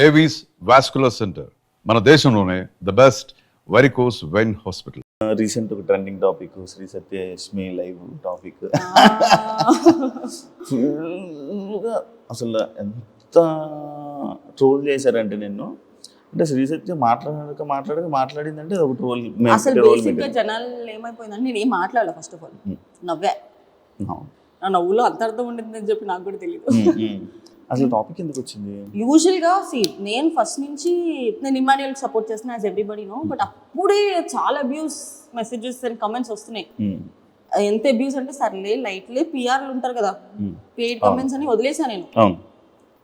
Avis vascular centre మన దేశంలోనే the best varicose vein hospital. Recent ఒక trending topic Shri Satyalakshmi live topic. అసలు ఎంత ట్రోల్ చేశారంటే నిన్ను, అంటే శ్రీ సత్య మాట్లాడిందంటే అది ఒక ట్రోల్. అసలు బేసిక్గా జనాలు ఏమైపోయిందంటే నేను ఏం మాట్లాడలే. ఫస్ట్ ఆఫ్ ఆల్ నవ్వే, నా నవ్వులో అంత అర్థం ఉండిందని చెప్పి నాకు కూడా తెలియదు. అసలు టాపిక్ ఎందుకు వచ్చింది? యూజువల్గా నేను ఫస్ట్ నుంచి నేను ఇమాన్యుయల్ సపోర్ట్ చేస్తున్నా యాజ్ ఎవ్రీబడి నో, బట్ అప్పుడే చాలా అబ్యూస్ మెసేజెస్ అండ్ కమెంట్స్ వస్తున్నాయి. ఎంత అబ్యూస్ అంటే సర్లే లైట్లే పిఆర్లు ఉంటారు కదా, పెయిడ్ కమెంట్స్ అని వదిలేసా నేను.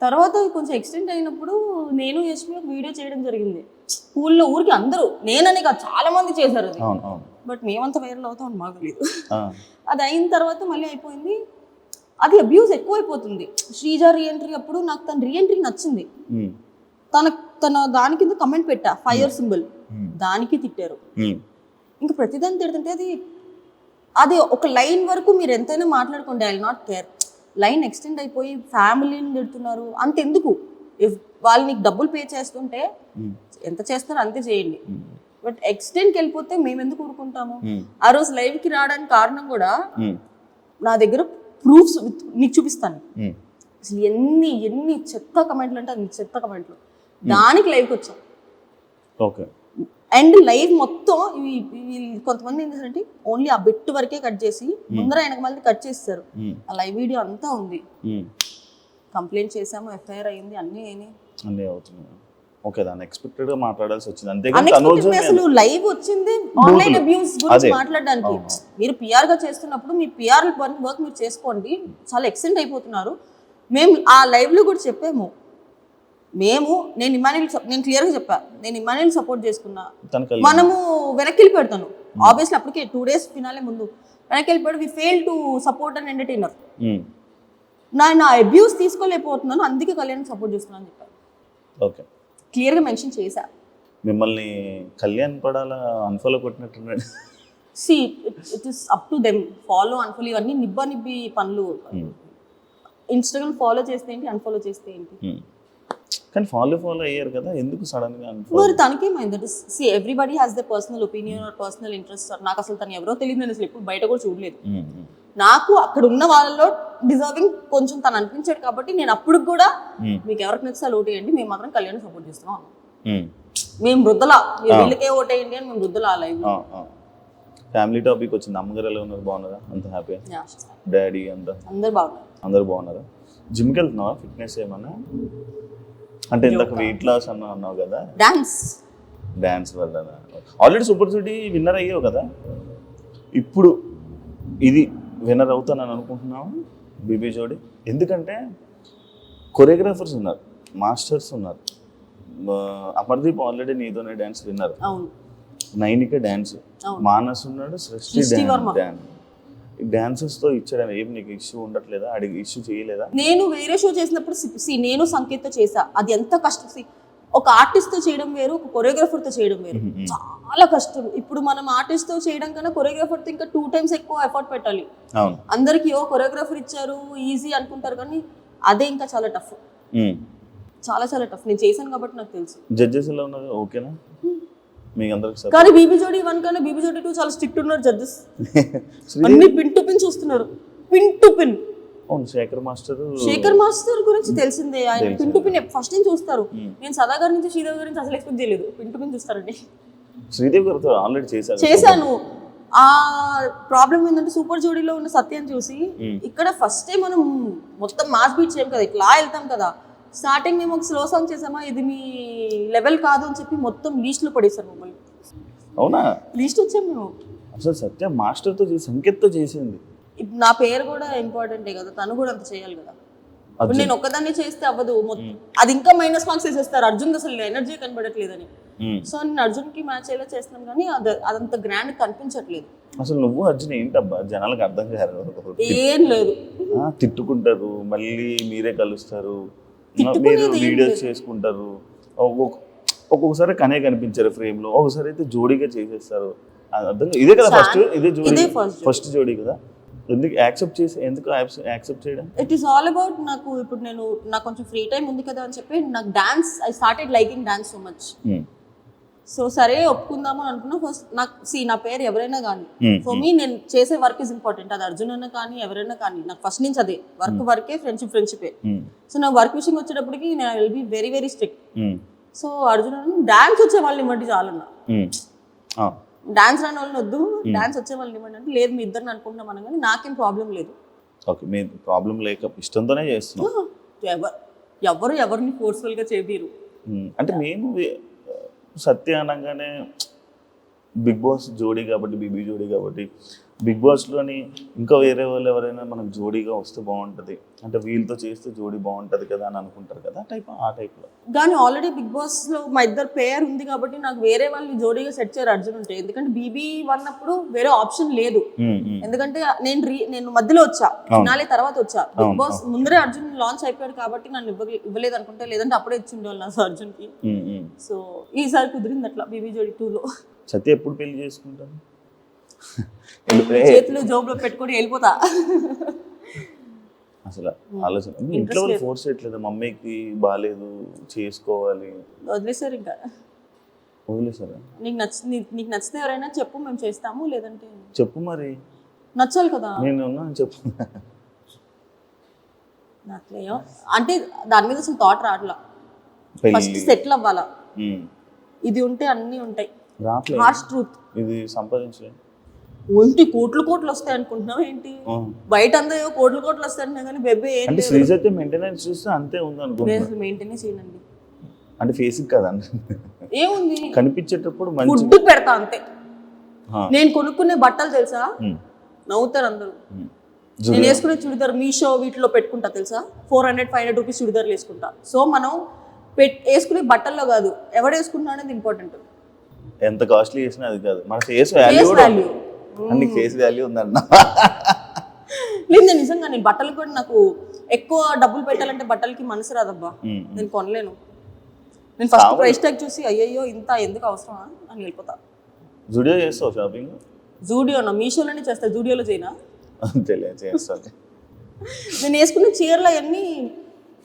తర్వాత కొంచెం ఎక్స్టెండ్ అయినప్పుడు నేను యశ్మి ఒక వీడియో చేయడం జరిగింది స్కూల్లో. ఊరికి అందరూ, నేనని కాదు చాలా మంది చేశారు అది, బట్ మేమంతా వైరల్ అవుతాం అని మాకు తెలియదు. అది అయిన తర్వాత మళ్ళీ అయిపోయింది. అది అబ్యూస్ ఎక్కువైపోతుంది. శ్రీజ రీఎంట్రీ అప్పుడు నాకు తన రీఎంట్రీ నచ్చింది. తన దాని కింద కమెంట్ పెట్టా, ఫైర్ సింబల్, దానికి తిట్టారు. ఇంకా ప్రతిదాన్ని తిడుతుంటే అది ఒక లైన్ వరకు మీరు ఎంతైనా మాట్లాడుకోండి, I will not care. Line extend అయిపోయి ఫ్యామిలీని తిడుతున్నారు. అంతెందుకు, ఇఫ్ వాళ్ళు నీకు డబ్బులు పే చేస్తుంటే ఎంత చేస్తారో అంతే చేయండి, బట్ ఎక్స్టెండ్కి వెళ్ళిపోతే మేము ఎందుకు ఊరుకుంటాము? ఆ రోజు లైవ్కి రావడానికి కారణం కూడా నా దగ్గర ప్రూఫ్స్ నీకు చూపిస్తాను. అసలు ఎన్ని చెత్త కమెంట్లు అంటే అన్ని చెత్త కమెంట్లు, దానికి లైవ్కి వచ్చాం. ఓకే. అండ్ లైవ్ మొత్తం కొంతమంది ఏం చేశారంటే ఓన్లీ ఆ బిట్ వరకే కట్ చేసి ముందర వెనక మళ్ళీ కట్ చేస్తారు. ఆ లైవ్ వీడియో అంతా ఉంది. కంప్లైంట్ చేసాము, ఎఫ్ఐఆర్ అయింది, అన్నీ అవుతున్నాయి. ఓకే, దాన్ని ఎక్స్పెక్టెడ్ గా మాట్లాడాల్సి వచ్చింది. అసలు లైవ్ వచ్చింది ఆన్లైన్ అబ్యూస్ గురించి మాట్లాడడానికి. మీరు పిఆర్ గా చేస్తున్నప్పుడు మీ పిఆర్ వర్క్ మీరు చేసుకోండి, చాలా ఎక్స్టెండ్ అయిపోతున్నారు. మేము ఆ లైవ్ లో కూడా చెప్పాము, నేను క్లియర్ గా చెప్పా, నేను ఇమాన్యుయల్ సపోర్ట్ చేసుకున్నా, మనము వెనక్కి వెళ్ళిపెడతాను. ఆబ్వియస్లీ అప్పటికే 2 days ఫినాలే ముందు వెనక్కి వెళ్ళిపోయాడు. We fail to support and entertainer. నా అబ్యూస్ తీసుకోలేకపోతున్నాను, అందుకే కళ్యాణ్ సపోర్ట్ చేస్తున్నాను అని చెప్పాను. ఓకే, క్లియర్ గా మెన్షన్ చేశా. మిమ్మల్ని కళ్యాణ్ పడాలా అన్ఫాలో కొట్టినట్టున్నాడు. See it is up to them. Follow unfollow ఇవన్నీ నిబ్బి పనులు. ఇన్స్టాగ్రామ్ ఫాలో చేస్తే ఏంటి, అన్ఫాలో చేస్తే ఏంటి? కానీ ఫాలో అయ్యారు కదా, ఎందుకు సడన్ గా? మరి తనకేమైంది? See everybody has the personal opinion or personal interest. నాకు అసలు తను ఎవరో తెలియదు, నేను అసలు ఎప్పుడు బయట కూడా చూడలేదు. నాకు అక్కడ ఉన్న వాళ్ళలో డిజర్వింగ్ కొంచెం తను అనిపించాడు కాబట్టి నేను అప్పుడు కూడా మీకు ఎవరికి నచ్చితే ఓటు వేయండి, మేము మాత్రం కళ్యాణ్ సపోర్ట్ చేస్తున్నాం. మేము వృద్ధలా వీళ్ళకే ఓటు వేయండి అని మేము వృద్ధలా లైవ్. ఫ్యామిలీ టాపిక్ వచ్చింది. అమ్మగారు ఎలా ఉన్నారు? బాగున్నారా? అంత హ్యాపీ? డాడీ అందరు బాగున్నారా? జిమ్కి వెళ్తున్నావా? ఫిట్నెస్ ఏమన్నా? అంటే ఇందాక వెయిట్ లాస్ అన్నావు కదా, డాన్స్ వల్ల. ఆల్రెడీ సూపర్ సిటీ విన్నర్ అయ్యావు కదా, ఇప్పుడు ఇది విన్నర్ అవుతానని అనుకుంటున్నావు బీబీ జోడి? ఎందుకంటే కొరియోగ్రాఫర్స్ ఉన్నారు, మాస్టర్స్ ఉన్నారు. అమర్దీప్ ఆల్రెడీ నీతోనే dance winner, Nainika dance, Manas ఉన్నాడు, సృష్టి డాన్స్. డాన్సెస్ తో ఇచ్చడం ఏం నీకు ఇష్యూ ఉండట్లేదా? అడిగి ఇష్యూ చేయలేదా? నేను వేరే షో చేసినప్పుడు నేను సంకేత్తో చేసా. అది ఎంత కష్టం. ఒక ఆర్టిస్ట్ తో చేయడం వేరు, ఒక కొరియోగ్రాఫర్ తో చేయడం వేరు. చాలా కష్టం. ఇప్పుడు మనం ఆర్టిస్ట్ తో చేయడం కన్నా కొరియోగ్రాఫర్ తో ఇంకా 2 times ఎక్కువ ఎఫర్ట్ పెట్టాలి. అందరికి కొరియోగ్రాఫర్ ఇచ్చారు ఈజీ అనుకుంటారు, కానీ అదే ఇంకా చాలా టఫ్, చాలా టఫ్. నేను చేశాను కాబట్టి నాకు తెలుసు. జడ్జెస్ ఎలా ఉన్నారు? ఓకేనా మీకు అందరికి? కానీ బీబీ జోడి 1 కన్నా బీబీ జోడి 2 చాలా స్ట్రిక్ట్ ఉన్నారు జడ్జెస్. అన్ని పిన్ టు పిన్ చూస్తున్నారు, pin to pin. Shekhar master గురించి తెలిసిందే, ఆయన పిన్ టు పిన్ ఫస్ట్ నుంచి చూస్తారు. నేను సదా గారి నుంచి శ్రీదేవి గారి నుంచి అసలు ఎక్స్పెక్ట్ చేయలేదు, పిన్ టు పిన్ చూస్తారండి. శ్రీదేవి గారితో ఆల్రెడీ చేశాను. ఆ ప్రాబ్లం ఏంటంటే సూపర్ జోడీలో ఉన్న సత్యాన్ని చూసి ఇక్కడ ఫస్ట్ టైం మనం మొత్తం మాస్ బీట్ చేయం కదా, ఇట్లా వెళ్తాం కదా. స్టార్టింగ్ మేము ఒక స్లో సాంగ్ చేసామా, ఇది మీ లెవెల్ కాదు అని చెప్పి మొత్తం లీస్ట్ లో పడేసారు మమ్మల్ని. అవునా? లీస్ట్ వచ్చాం మేము. అసలు సత్య మాస్టర్ తో సంకేత్తో చేసింది. నా పేరు కూడా ఇంపార్టెంటే కదా, తను కూడా అంత చేయాలి కదా. నేను ఒక్కదాన్ని చేస్తే అవ్వదు, అది ఇంకా మైనస్ మార్క్స్ వేసేస్తారు. అర్జున్ అసలు ఎనర్జీ కనబడట్లేదని. సో నేను అర్జున్ కి మ్యాచ్ అయ్యేలా చేస్తున్నాం, కానీ అదంత గ్రాండ్ కనిపించట్లేదు. అసలు నువ్వు అర్జున్ ఏంటబ్బా జనాలకు అర్థం కాదు. ఏం లేదు, తిట్టుకుంటారు, మళ్ళీ మీరే కలుస్తారు, మీరు వీడియోస్ చేసుకుంటారు. ఒక్కొక్కసారి కనే కనిపించారు ఫ్రేమ్ లో, ఒకసారి అయితే జోడీగా చేసేస్తారు. ఇదే కదా ఫస్ట్ జోడీ కదా. ఎందుకు యాక్సెప్ట్ చేయడం? ఇట్ ఈస్ ఆల్ అబౌట్ నాకు ఇప్పుడు నాకు కొంచెం ఫ్రీ టైం ఉంది కదా అని చెప్పి నాకు dance I started liking dance so much. So సరే ఒప్పుకుందాము అని అనుకున్నా. ఫస్ట్ నాకు నా పేరు ఎవరైనా కానీ ఫర్ మీ నేను చేసే వర్క్ ఇస్ ఇంపార్టెంట్. అది అర్జున్ అన్న కానీ ఎవరైనా కానీ నాకు ఫస్ట్ నుంచి అదే వర్కే, ఫ్రెండ్షిపే. సో నాకు వర్క్ విషయం వచ్చేటప్పటికి నేను will be very very strict. So Arjun అన్న డాన్స్ వచ్చే వాళ్ళని ఇవ్వండి చాలన్నా, డాన్స్ రాని వాళ్ళని వద్దు, డాన్స్ వచ్చే వాళ్ళని ఇవ్వండి అంటే లేదు మీ ఇద్దరిని అనుకుంటున్నాం అనగానే నాకేం ప్రాబ్లం లేదు. ఓకే, మీ ప్రాబ్లం లేక ఇష్టంతోనే చేస్తున్నాం. ఎవరిని ఫోర్స్ఫుల్గా చేపిరు. అంటే మేము సత్య అనగానే బిగ్ బాస్ జోడీ కాబట్టి, బీబీ జోడీ కాబట్టి, బిగ్ బాస్లోని ఇంకా వేరే వాళ్ళు ఎవరైనా మనకు జోడీగా వస్తే బాగుంటుంది అంటే వీళ్ళతో చేస్తే జోడీ బాగుంటుంది కదా అని అనుకుంటారు కదా, ఆ టైప్లో. కానీ ఆల్రెడీ బిగ్ బాస్లో మా ఇద్దరు పేరు ఉంది కాబట్టి నాకు వేరే వాళ్ళని జోడీగా సెట్ చేయరు అర్జున్ ఉంటే. ఎందుకంటే బీబీ అన్నప్పుడు వేరే ఆప్షన్ లేదు. ఎందుకంటే నేను మధ్యలో వచ్చా, ఫినాలే తర్వాత వచ్చా. బిగ్ బాస్ ముందరే అర్జున్ లాంచ్ అయిపోయాడు కాబట్టి నన్ను ఇవ్వలేదు అనుకుంటే, లేదంటే అప్పుడే ఇచ్చి ఉండేవాళ్ళు నా అర్జున్కి. సో ఈసారి కుదిరింది అట్లా బీబీ జోడీ 2లో. సత్య ఎప్పుడు పెళ్లి చేసుకుంటాను? చేతులు జోబులో పెట్టుకొని వెళ్ళిపోతా. అసలు ఆలోచన ఇంట్లో ఫోర్స్ చేయట్లేదు, మమ్మీకి బాగాలేదు చేసుకోవాలి, వదిలేసారు. ఇంకా వదిలేసారా? నీకు నచ్చితే ఎవరైనా చెప్పు, మేము చేస్తాము, లేదంటే చెప్పు. మరి నచ్చాలి కదా, నేను ఉన్నాను చెప్పు. నచ్చలేయో అంటే దాని మీద అసలు థాట్ రావట్లా. ఫస్ట్ సెటిల్ అవ్వాలా, ఇది ఉంటే అన్నీ ఉంటాయి. Harsh truth. ఇది సంపాదించలేదు ఒంటి కోట్లు వస్తాయి అనుకుంటున్నావు ఏంటి? బయట అంతా కోట్లు వస్తాయి అంటున్నా కానీ బెబ్బే అంటే శ్రీజత్య మెయింటెనెన్స్ చూస్తే అంతే ఉంది అనుకుంటున్నా. మెయింటెనెన్స్ చేయనండి అంటే ఫేస్ కదా ఏముంది, కనిపించేటప్పుడు ఫుడ్ పెడతా అంతే. నేను కొనుక్కునే బట్టలు తెలుసా, నవ్వుతారు అందరూ. నేను వేసుకునే చుడిదార్ మీషో వీటిలో పెట్టుకుంటా తెలుసా, 400-500 రూపీస్ చుడిదార్లు వేసుకుంటా. సో మనం వేసుకునే బట్టల్లో కాదు, ఎవడు వేసుకుంటా అనేది ఇంపార్టెంట్. ఎంత కాస్ట్లీ చేసినా అది కాదు, మన ఫేస్ వాల్యూ. అన్ని ఫేస్ వాల్యూ ఉందన్న. లేదు నేను నిజంగా నేను బట్టలు కూడా నాకు ఎక్కువ డబ్బులు పెట్టాలంటే బట్టలకి మనసు రాదబ్బా, నేను కొనలేను. నేను ఫస్ట్ ప్రైస్ ట్యాగ్ చూసి అయ్యయ్యో ఇంత ఎందుకు అవసరమా అని వెళ్ళిపోతా. జూడియో చేస్తావు షాపింగ్? జూడియోనా, మీషోలోనే చేస్తా, జూడియోలో చేయనా? చేస్తాను. నేను వేసుకున్న చీరలు అవన్నీ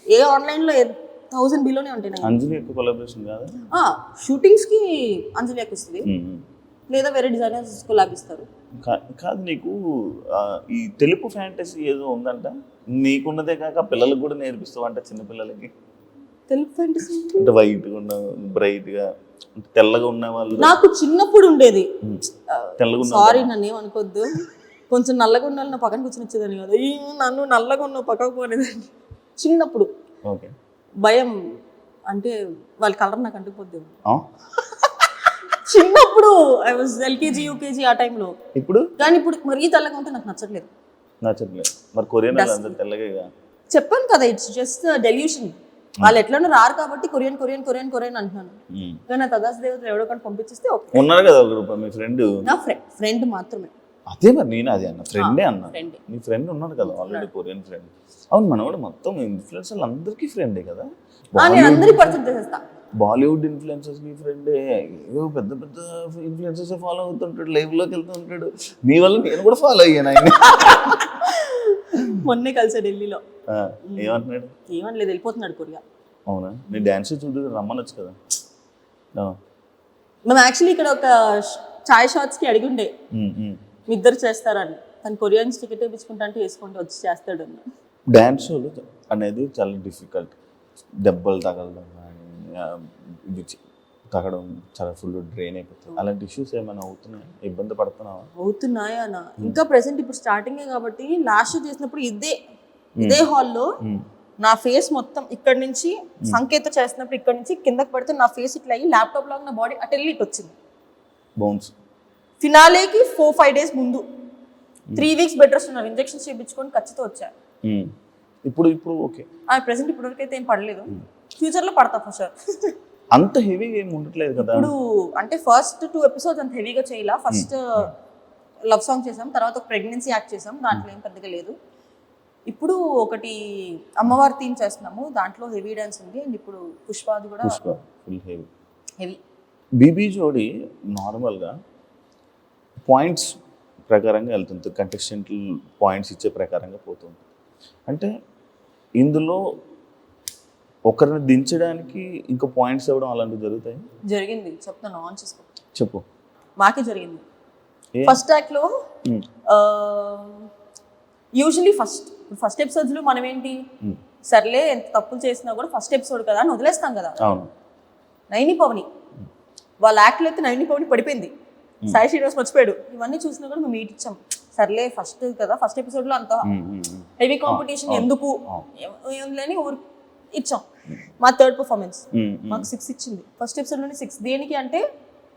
ఏ ఆన్లైన్లో 1000 బిలోనే ఉంటాయి. అంజలి ఎక్కువ కొలాబరేషన్ కాదు, షూటింగ్స్కి అంజలి ఎక్కువ వస్తుంది, లేదా వేరే డిజైనర్స్ కొలాబ్ ఇస్తారు. కాదు నీకు ఈ తెలుపు ఫ్యాంటసీ ఏదో ఉందంట, నీకున్నదే కాక పిల్లలకు కూడా నేర్పిస్తావు అంట, చిన్నపిల్లలకి. తెలుపు ఫ్యాంటసీ అంటే వైట్గా ఉన్న, బ్రైట్గా తెల్లగా ఉన్న వాళ్ళు. నాకు చిన్నప్పుడు ఉండేది. తెల్లగా సారీ నన్ను ఏమనుకోద్దు, కొంచెం నల్లగా ఉన్న వాళ్ళు నా పక్కన కూర్చొని వచ్చేదాన్ని కదా, నన్ను నల్లగా ఉన్న పక్కకు పోనేదాన్ని చిన్నప్పుడు. ఓకే, భయం అంటే వాళ్ళ కలర్ నాకు అంటుకుపోద్ది చిన్నప్పుడు. ఐ వాజ్ ఎల్కేజీ యూకేజీ ఆ టైంలో. ఇప్పుడు కానీ ఇప్పుడు మరీ తెల్లగా ఉంటే నాకు నచ్చట్లేదు. మరి కొరియన్ అందరూ తెల్లగా. చెప్పాను కదా, ఇట్స్ జస్ట్ డెల్యూషన్. వాళ్ళు ఎట్లనో రారు కాబట్టి కొరియన్ అంటున్నాను. కానీ తదాస్ దేవతలు ఎవడో కానీ పంపించేస్తే ఉన్నారు కదా ఒక మీ ఫ్రెండ్. నా ఫ్రెండ్ మాత్రమే. అదే మరి నేను అదే అన్న, ఫ్రెండే అన్న. మీ ఫ్రెండ్ ఉన్నాడు కదా ఆల్రెడీ, కొరియన్ ఫ్రెండ్. అవును, మనవాడు మొత్తం ఇన్ఫ్లుయెన్సర్లు అందరికీ ఫ్రెండే కదా. నేను అందరికి పరిచయం చేసేస్తా. బాలీవుడ్ ఇన్ఫ్లుయెన్సర్స్ నీ ఫ్రెండే, ఏదో పెద్ద ఇన్ఫ్లుయెన్సర్స్ ఫాలో అవుతుంటాడు, లైవ్ లోకి వెళ్తూ ఉంటాడు. నీ వల్ల నేను కూడా ఫాలో అయ్యాను ఆయన. మొన్నే కలిసా ఢిల్లీలో. ఏమంటున్నాడు? ఏమనలేదు, వెళ్ళిపోతున్నాడు కొరియా. అవునా, నీ డాన్స్ చూడు రమ్మనొచ్చు కదా. మేము యాక్చువల్లీ ఇక్కడ ఒక చాయ్ షాట్స్కి అడిగి ఉండే మీ ఇద్దరు చేస్తారని. తను కొరియన్స్ టికెట్ వేయించుకుంటా అంటే వేసుకుంటూ వచ్చి చేస్తాడు అన్న. డాన్స్ షోలు అనేది చాలా డిఫికల్ట్. దెబ్బలు తగలడం ఇది తగ్గడం చాలా ఫుల్ డ్రైన్ అయిపోతుంది. అలాంటి ఇష్యూస్ ఏమైనా అవుతున్నాయా, ఇబ్బంది పడుతున్నావా? అవుతున్నాయా అన్న, ఇంకా ప్రెసెంట్ ఇప్పుడు స్టార్టింగే కాబట్టి. లాస్ట్ షో చేసినప్పుడు ఇదే హాల్లో నా ఫేస్ మొత్తం ఇక్కడ నుంచి సంకేత చేసినప్పుడు ఇక్కడ నుంచి కిందకి పడితే నా ఫేస్ ఇట్లా అయ్యి ల్యాప్టాప్ లాగా నా బాడీ అటు వెళ్ళి వచ్చింది. బౌన్స్ ఫినాలేకి 4-5 డేస్ ముందు 3 వీక్స్ బెడ్ రెస్ట్ ఉన్నారు, ఇంజెక్షన్స్ చేయించుకొని ఖచ్చితంగా వచ్చా. ఇప్పుడు ఓకే, ప్రెసెంట్ ఇప్పటి వరకు అయితే ఏం పడలేదు, ఫ్యూచర్ లో పడతా ఫర్ షూర్. అంత హెవీగా ఏమి ఉండట్లేదు కదా ఇప్పుడు. అంటే ఫస్ట్ 2 ఎపిసోడ్స్ అంత హెవీగా చేయాల. ఫస్ట్ లవ్ సాంగ్ చేసాం, తర్వాత ఒక ప్రెగ్నెన్సీ యాక్ట్ చేసాం, దాంట్లో ఏం పెద్దగా లేదు. ఇప్పుడు ఒకటి అమ్మవారి థీమ్ చేస్తున్నాము, దాంట్లో హెవీ డాన్స్ ఉంది. అండ్ ఇప్పుడు పుష్పాది కూడా ఫుల్ హెవీ. హెవీ. బీబీ జోడి నార్మల్గా పాయింట్స్ ప్రకారంగా వెళ్తుంది, కంటెస్టెంట్లు పాయింట్స్ ఇచ్చే ప్రకారంగా పోతుంది. అంటే ఇందులో ఒకరిని దించడానికి ఇంకా పాయింట్స్ ఇవ్వడం అలాంటివి జరుగుతాయి? జరిగింది, చెప్తాను, ఆన్ చేసుకో. చెప్పు. మాకే జరిగింది. ఏ? ఫస్ట్ యాక్ట్లో యూజువలీ ఫస్ట్ ఎపిసోడ్స్లో మనం ఏంటి, సర్లే ఎంత తప్పులు చేసినా కూడా ఫస్ట్ ఎపిసోడ్ కదా అని వదిలేస్తాం కదా. అవును. నైని పవని వాళ్ళ యాక్ట్లో అయితే నైని పవని పడిపోయింది, సాయి శ్రీనివాస్ మర్చిపోయాడు. ఇవన్నీ చూసినా కూడా మేము మీట్ ఇచ్చాం. సర్లే ఫస్ట్ కదా, ఫస్ట్ ఎపిసోడ్లో అంత హెవీ కాంపిటీషన్ ఎందుకు లేని ఊరు ఇచ్చాం. మా థర్డ్ పర్ఫార్మెన్స్ మాకు 6 ఇచ్చింది. ఫస్ట్ ఎపిసోడ్లోనే 6. దేనికి అంటే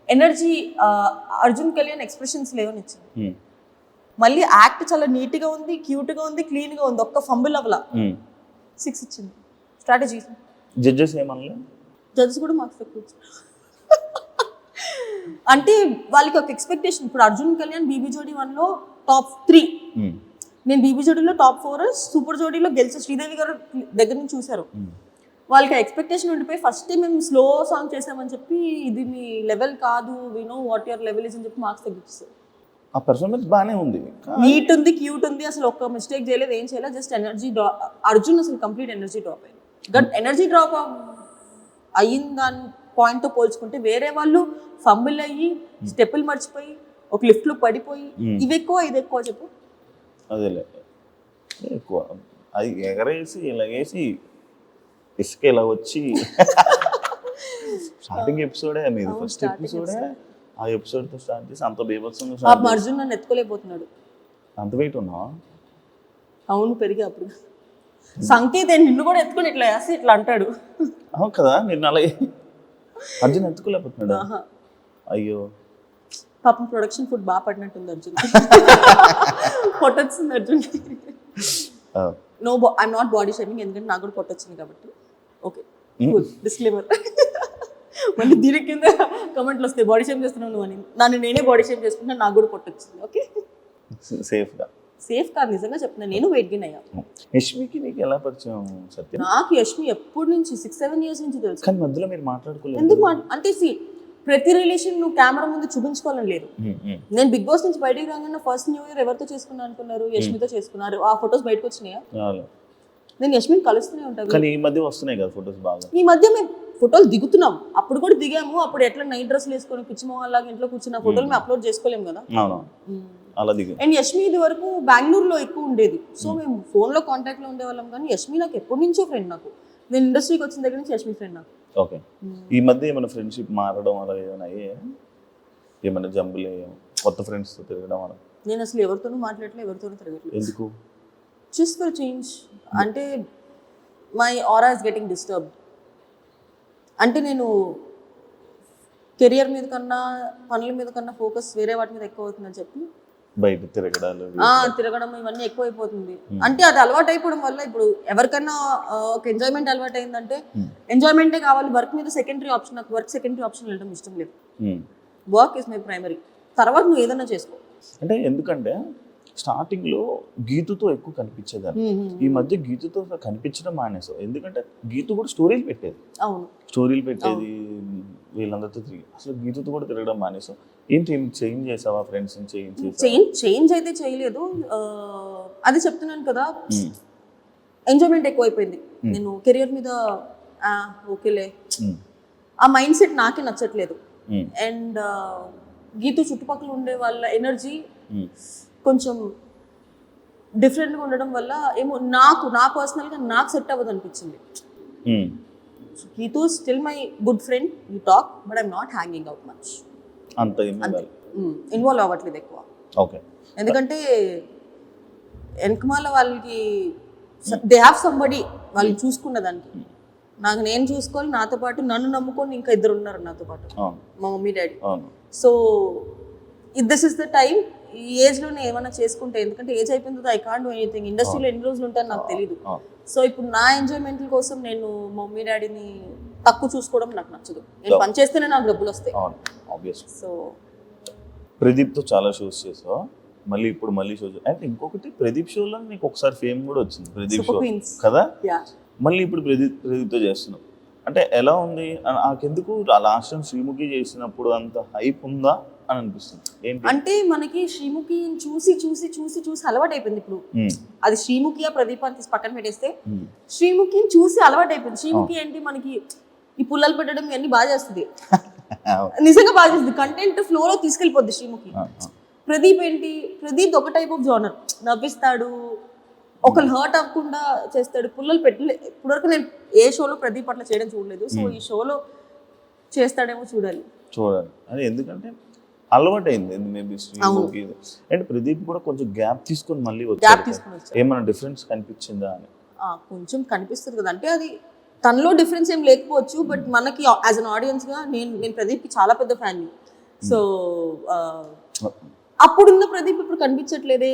ఎనర్జీ, అర్జున్ కళ్యాణ్ ఎక్స్ప్రెషన్స్ లేవని ఇచ్చింది. మళ్ళీ యాక్ట్ చాలా నీట్గా ఉంది, క్యూట్గా ఉంది, క్లీన్గా ఉంది, ఒక్క ఫంబుల్ అవ్వలా 6 ఇచ్చింది. స్ట్రాటజీ. జడ్జెస్ ఏమన్నా? జడ్జెస్ కూడా మార్క్స్ ఎక్కువ ఇచ్చారు. అంటే వాళ్ళకి ఒక ఎక్స్పెక్టేషన్. ఇప్పుడు అర్జున్ కళ్యాణ్ బీబీ జోడీ 1లో టాప్ 3, నేను బీబీ జోడీలో టాప్ 4, సూపర్ జోడీలో గెలిచే శ్రీదేవి గారు దగ్గర నుంచి చూశారు. వాళ్ళకి ఎక్స్పెక్టేషన్ ఉండిపోయి ఫస్ట్ మేము స్లో సాంగ్ చేసామని చెప్పి ఇది మీ లెవెల్ కాదు, we know what your level is అని చెప్పి మార్క్స్ తగ్గిస్తారు. ఆ పర్ఫార్మెన్స్ బాగానే ఉంది, నీట్ ఉంది, క్యూట్ ఉంది, అసలు ఒక్క మిస్టేక్ చేయలేదు, ఏం చేయలేదు, జస్ట్ ఎనర్జీ డ్రాప్. అర్జున్ అసలు కంప్లీట్ ఎనర్జీ డ్రాప్ అయింది. బట్ ఎనర్జీ డ్రాప్ అయ్యింది దాని పాయింట్తో పోల్చుకుంటే వేరే వాళ్ళు ఫంబుల్ అయ్యి స్టెప్పులు మర్చిపోయి ఒక లిఫ్ట్లో పడిపోయి ఇవి ఎక్కువ ఇది ఎక్కువ చెప్పు. అదేలే ఎక్కువ అది ఎగరేసి ఇలాగేసి ఇసుక ఇలా వచ్చి స్టార్టింగ్ ఎపిసోడే మీది, ఫస్ట్ ఎపిసోడే ఆ ఎపిసోడ్తో స్టార్ట్ చేసి అంత బీభత్సంగా అర్జున్ నన్ను ఎత్తుకోలేకపోతున్నాడు. అంత వెయిట్ ఉన్నావా? అవును, పెరిగి అప్పుడు సంకేత్ నిన్ను కూడా ఎత్తుకొని ఇట్లా వేసి ఇట్లా అంటాడు. అవును కదా, నిన్ను అలాగే అర్జున్ ఎత్తుకోలేకపోతున్నాడు. అయ్యో పాపం ప్రొడక్షన్ ఫుడ్ బాగా పడినట్టుంది అర్జున్. పొట్టొచ్చింది Arjun. No, I'm not body shaming, ఎందుకంటే నాకు కూడా పొట్టొచ్చింది కాబట్టి. Okay, disclaimer. మళ్ళీ దీని కింద కమెంట్లు వస్తాయి, బాడీ షేమ్ చేస్తున్నావు నువ్వు అని. నన్ను నేనే బాడీ షేమ్ చేసుకుంటున్నా, నాకు కూడా పొట్టొచ్చింది. ఓకే, సేఫ్ కాదు, నిజంగా చెప్తున్నా. నేను వెయిట్ గెయిన్ అయ్యా. యష్మికి నీకు ఎలా పరిచయం సత్యం? నాకు యష్మి ఎప్పటి నుంచి 6-7 years నుంచి తెలుసు. కానీ మధ్యలో మీరు మాట్లాడుకోలేదు ఎందుకు? అంటే ప్రతి రిలేషన్ నువ్వు కెమెరా ముందు చూపించుకోవాలని లేదు. నేను బిగ్ బాస్ నుంచి బయటికి రాగానే ఫస్ట్ న్యూ ఇయర్ ఎవరితో చేసుకున్నా అనుకున్నారు? యష్మితో చేసుకున్నారు. ఆ ఫొటోస్ బయటకు వచ్చినాయా? నేను యష్మిని కలుస్తూనే ఉంటాను. కానీ ఈ మధ్య వస్తున్నాయి కదా ఫొటోస్ బాగా. ఈ మధ్య మేము ఫోటోలు దిగుతున్నాం, అప్పుడు కూడా దిగాము. అప్పుడు ఎట్లా నైట్ డ్రెస్లు వేసుకొని పిచ్చిమోహన్లాగా ఇంట్లో కూర్చున్న ఫోటోలు మేము అప్లోడ్ చేసుకోలేము కదా. అలా దిగు. అండ్ యష్మి ఇది వరకు బెంగళూరులో ఎక్కువ ఉండేది, సో మేము ఫోన్లో కాంటాక్ట్లో ఉండేవాళ్ళం. కానీ యష్మి నాకు ఎప్పటి నుంచో ఫ్రెండ్. నాకు నేను ఇండస్ట్రీకి వచ్చిన దగ్గర నుంచి యష్మి ఫ్రెండ్ నాకు. ఓకే, ఈ మధ్య ఏమైనా ఫ్రెండ్షిప్ మారడం అలా ఏమైనా ఏమైనా జంబులే కొత్త ఫ్రెండ్స్తో తిరగడం అలా? నేను అసలు ఎవరితోనూ మాట్లాడలేదు, ఎవరితోనూ తిరగట్లేదు. ఎందుకు? Just for change. అంటే my aura is getting disturbed. అంటే నేను కెరియర్ మీద కన్నా పనుల మీద కన్నా ఫోకస్ వేరే వాటి మీద ఎక్కువ అవుతుందని చెప్పి బయట తిరగడం ఇవన్నీ ఎక్కువైపోతుంది. అంటే అది అలవాటు అయిపోవడం వల్ల ఇప్పుడు ఎవరికన్నా ఒక ఎంజాయ్మెంట్ అలవాటు అయిందంటే ఎంజాయ్మెంటే కావాలి, వర్క్ మీద సెకండరీ ఆప్షన్. నాకు వర్క్ సెకండరీ ఆప్షన్ వెళ్ళడం ఇష్టం లేదు. వర్క్ ఇస్ మై ప్రైమరీ, తర్వాత నువ్వు ఏదైనా చేసుకో. అంటే ఎందుకంటే స్టార్టింగ్లో గీతుతో ఎక్కువ కనిపించేదాన్ని, ఈ మధ్య గీతుతో కనిపించడం మానేసావు. ఎందుకంటే గీతు కూడా స్టోరీలు పెట్టేది. అవును, స్టోరీలు పెట్టేది వీళ్ళందరితో తిరిగి. అసలు గీతుతో కూడా తిరగడం మానేసావు. ఏంటి చేంజ్ చేసావా? ఫ్రెండ్స్ చేంజ్ అయితే చేయలేదు. అది చెప్తున్నాను కదా, ఎంజాయ్మెంట్ ఎక్కువైపోయింది. నేను కెరియర్ మీద ఓకేలే, ఆ మైండ్ సెట్ నాకే నచ్చట్లేదు. అండ్ గీతు చుట్టుపక్కల ఉండే వాళ్ళ ఎనర్జీ కొంచెం డిఫరెంట్గా ఉండడం వల్ల ఏమో నా పర్సనల్గా నాకు సెట్ అవ్వదు అనిపించింది. Geethu still my good friend, you talk, but I'm not hanging out much. అంతే ఇన్వాల్వ్ అవ్వట్లేదు ఎక్కువ. ఓకే, ఎందుకంటే వెనకమాల వాళ్ళకి దే హ్యావ్ సంబడి వాళ్ళని చూసుకున్న దానికి. నాకు నేను చూసుకోవాలి, నాతో పాటు నన్ను నమ్ముకొని ఇంకా 2 ఉన్నారు నాతో పాటు, మా mummy daddy. So this is the time. ఈ ఏజ్లోనే ఏమైనా చేసుకుంటే, ఎందుకంటే ఏజ్ అయిపోయింది, ఐ కాంట్ డూ ఎనీథింగ్. ఇండస్ట్రీలో ఎన్ని రోజులు ఉంటాను నాకు తెలీదు. సో ఇప్పుడు నా ఎంజాయ్మెంట్ కోసం నేను మా మమ్మీ డాడీని తక్కువ చూసుకోవడం నాకు నచ్చదు. నేను పని చేస్తేనే నాకు డబ్బులు వస్తాయి. సో ప్రదీప్తో చాలా షోస్ చేసావు, మళ్ళీ ఇప్పుడు మళ్ళీ షోస్. అంటే ఇంకొకటి, ప్రదీప్ షోలో నీకు ఒకసారి ఫేమ్ కూడా వచ్చింది, ప్రదీప్ షో కదా. మళ్ళీ ఇప్పుడు ప్రదీప్తో చేస్తున్నావు. అంటే ఎలా ఉంది? నాకెందుకు లాస్ట్ టైం శ్రీముఖి చేసినప్పుడు అంత హైప్ ఉందా అని అనిపిస్తుంది. ఏంటి అంటే మనకి శ్రీముఖి చూసి చూసి చూసి చూసి అలవాటు అయిపోయింది ఇప్పుడు. అది శ్రీముఖియా ప్రదీప్ అని తీసి పక్కన పెట్టేస్తే శ్రీముఖిని చూసి అలవాటు అయిపోయింది. శ్రీముఖి ఏంటి మనకి ఈ పుల్లలు పెట్టడం ఇవన్నీ బాగా చేస్తుంది, నిజంగా బాగా చేస్తుంది, కంటెంట్ ఫ్లోలో తీసుకెళ్ళిపోద్ది శ్రీముఖి. ప్రదీప్ ఏంటి, ప్రదీప్ ఒక టైప్ ఆఫ్ జోనర్, నవ్విస్తాడు, ఒకళ్ళు హర్ట్ అవ్వకుండా చేస్తాడు, పుల్లలు పెట్టలే. ఇప్పటివరకు నేను ఏ షోలో ప్రదీప్ అట్లా చేయడం చూడలేదు, సో ఈ షోలో చేస్తాడేమో చూడాలి. అది ఎందుకంటే అలవాటు అయింది మేబీ శ్రీముఖి. అండ్ ప్రదీప్ కూడా కొంచెం గ్యాప్ తీసుకొని మళ్ళీ వచ్చాడు, ఏమైనా డిఫరెన్స్ కనిపించిందా అని. కొంచెం కనిపిస్తుంది కదా, అంటే అది తనలో డిఫరెన్స్ ఏం లేకపోవచ్చు, బట్ మనకి యాజ్ అన్ ఆడియన్స్ గా నేను ప్రదీప్కి చాలా పెద్ద ఫ్యాన్. సో అప్పుడున్న ప్రదీప్ ఇప్పుడు కనిపించట్లేదే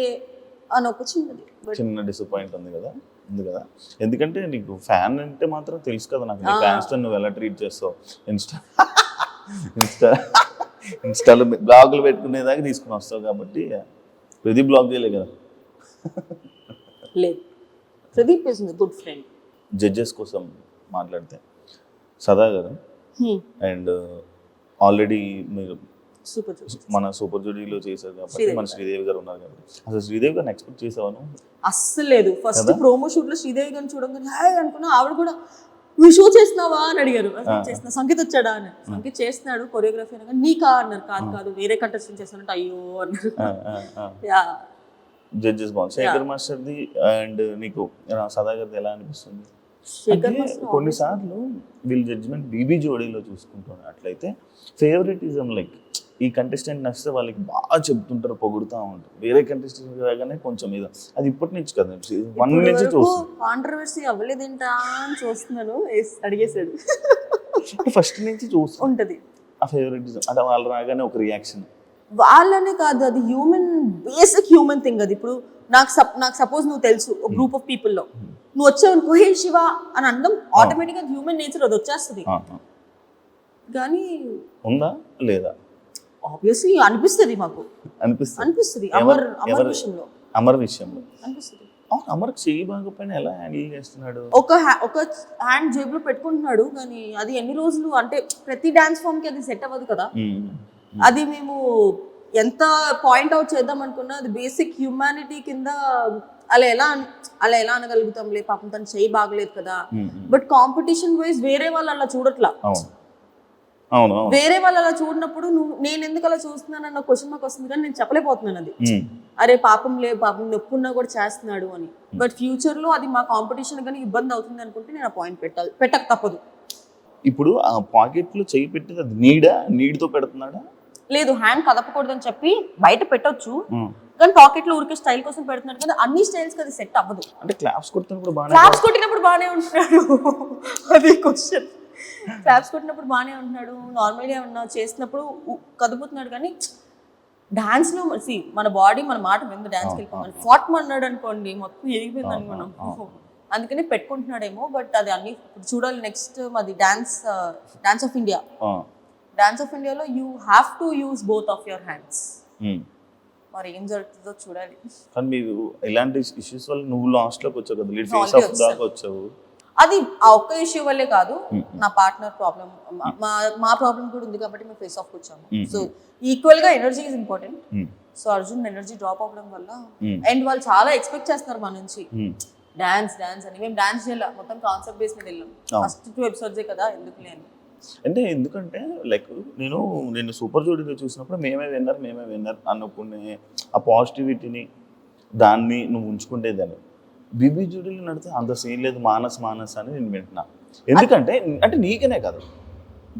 అని ఒక చిన్న డిసప్పాయింట్ ఉంది కదా. ఎందుకంటే నీకు ఫ్యాన్ అంటే మాత్రం తెలుసు కదా నాకు, నీ ఫ్యాన్స్ తో నువ్వు ఎలా ట్రీట్ చేస్తావు. ఇన్స్టాలో బ్లాగులు పెట్టుకునేదాకా తీసుకుని వస్తావు కాబట్టి ప్రదీప్ బ్లాగ్ చేయలే కదా. లేదు, Pradeep is good friend. Judges కోసం మాట్లాడితే సదా గారు అండ్ ఆల్రెడీ మీరు మన సూపర్ జోడీలో చేశారు కాబట్టి మన శ్రీదేవి గారు ఉన్నారు కాబట్టి అసలు శ్రీదేవి గారిని ఎక్స్పెక్ట్ చేసావాను? అస్సలు లేదు. ఫస్ట్ ప్రోమో షూట్ లో శ్రీదేవి గారిని చూడగానే హాయ్ అనుకున్నా. ఆవిడ కూడా నువ్వు షో చేస్తున్నావా అని అడిగారు. చేస్తున్నా. సంగీత్ వచ్చాడా అని. సంగీత్ చేస్తున్నాడు కొరియోగ్రఫీ అనగా నీకా అన్నారు. కాదు వేరే కంటెస్టెంట్ చేస్తానంటే అయ్యో అన్నారు. జడ్జెస్ బాగుంది. శేఖర్ మాస్టర్ది అండ్ నీకు సదా గారిది ఎలా అనిపిస్తుంది? కొన్నిసార్లు వీళ్ళు జడ్జిమెంట్ బీబీ జోడీలో చూసుకుంటున్నారు అట్లయితే ఫేవరెటిజం, లైక్ ఈ కంటెస్టెంట్ నచ్చితే వాళ్ళకి బాగా చెప్తుంటారు, పొగుడుతూ ఉంటారు. వేరే కంటెస్టెంట్ రాగానే కొంచెం మీద అది ఇప్పటి నుంచి కదా, 1 నుంచి చూస్తున్నాను. కాంట్రవర్సీ అవ్వలేదేంటా అని చూస్తున్నాను. అడిగేసాడు. ఫస్ట్ నుంచి చూస్తూ ఉంటది ఆ ఫేవరెటిజం. అంటే వాళ్ళు రాగానే ఒక రియాక్షన్. వాళ్ళనే కాదు, అది హ్యూమన్, బేసిక్ హ్యూమన్ థింగ్ అది. ఇప్పుడు నాకు సపోజ్ నువ్వు తెలుసు ఒక గ్రూప్ ఆఫ్ పీపుల్ లో నువ్వు వచ్చావు అనుకో హే శివ అని అనడం ఆటోమేటిక్ గా హ్యూమన్ నేచర్, అది వచ్చేస్తుంది. కానీ ఉందా లేదా? ఆబ్వియస్లీ అనిపిస్తుంది, మాకు అనిపిస్తుంది. అమర్ విషయంలో అనిపిస్తుంది. అమర్ చేయి బాగపోయినా ఎలా హ్యాండిల్ చేస్తున్నాడు? ఒక హ్యాండ్ జేబులో పెట్టుకుంటున్నాడు, కానీ అది ఎన్ని రోజులు అంటే ప్రతి డాన్స్ ఫామ్ కి అది సెట్ అవ్వదు కదా. అది మేము ఎంత పాయింట్ అవుట్ చేద్దాం అనుకున్నా అది బేసిక్ హ్యూమానిటీ కింద అలా ఎలా అనగలుగుతాంలే, పాపం తను చేయి బాగలేదు కదా. బట్ కాంపిటీషన్ వైజ్ వేరే వాళ్ళు అలా చూడట్లా. వేరే వాళ్ళు అలా చూడనప్పుడు నేను ఎందుకు అలా చూస్తున్నానన్న క్వశ్చన్ మాకు వస్తుంది, కానీ నేను చెప్పలేకపోతున్నాను అది. అరే పాపం నొప్పి ఉన్నా కూడా చేస్తున్నాడు అని. బట్ ఫ్యూచర్ లో అది మా కాంపిటీషన్ కానీ ఇబ్బంది అవుతుంది అనుకుంటే నేను ఆ పాయింట్ పెట్టక తప్పదు. ఇప్పుడు ఆ పాకెట్ లో చేయి పెట్టేది అది నీడ్తో పెడుతున్నాడా? లేదు, హ్యాండ్ కదపకూడదు అని చెప్పి బయట పెట్టొచ్చు, కానీ పాకెట్ లో ఊరికే స్టైల్ కోసం పెడుతున్నాడు కదా. అన్ని స్టైల్స్ అది సెట్ అవ్వదు. అంటే క్లాప్స్ కొట్టినప్పుడు బాగానే ఉంటున్నాడు. అది క్వశ్చన్. క్లాప్స్ కొట్టినప్పుడు బాగానే ఉంటున్నాడు, నార్మల్గా ఉన్నా చేసినప్పుడు కదుపుతున్నాడు. కానీ డాన్స్ లో మన బాడీ మన మాట విందు. డాన్స్కి వెళ్ళిపోమని ఫాట్ అన్నాడు అనుకోండి, మొత్తం ఎరిగిపోయిందని మనం. అందుకని పెట్టుకుంటున్నాడేమో. బట్ అది అన్ని చూడాలి. నెక్స్ట్ మాది dance of India. Dance of ఇండియాలో you have to use both of your hands. మరి ఏం జరుగుతుందో చూడాలి. కానీ మీరు ఇలాంటి ఇష్యూస్ వల్ల నువ్వు లాస్ట్ లోకి వచ్చావు కదా, ఫేస్ ఆఫ్ దాకా వచ్చావు. అది ఆ ఒక్క ఇష్యూ వల్లే కాదు, నా పార్ట్నర్ ప్రాబ్లం, మా ప్రాబ్లం కూడా ఉంది కాబట్టి మేము ఫేస్ ఆఫ్ వచ్చాము. సో ఈక్వల్ గా energy is important. So Arjun energy drop అవ్వడం వల్ల, అండ్ వాళ్ళు చాలా ఎక్స్పెక్ట్ చేస్తున్నారు మన నుంచి డాన్స్ అని. మేము డాన్స్ చేయాలి, మొత్తం కాన్సెప్ట్ బేస్ మీద వెళ్ళాం. ఫస్ట్ 2 ఎపిసోడ్సే కదా, ఎందుకులే అని. అంటే ఎందుకంటే లైక్ నేను సూపర్ జోడీలో చూసినప్పుడు మేమే విన్నర్ అనుకునే ఆ పాజిటివిటీని దాన్ని నువ్వు ఉంచుకుంటేదాన్ని. బీబీ జోడీలో నడితే అంత సీన్ లేదు, మానస్ అని నేను వింటున్నా. ఎందుకంటే అంటే నీకనే కాదు,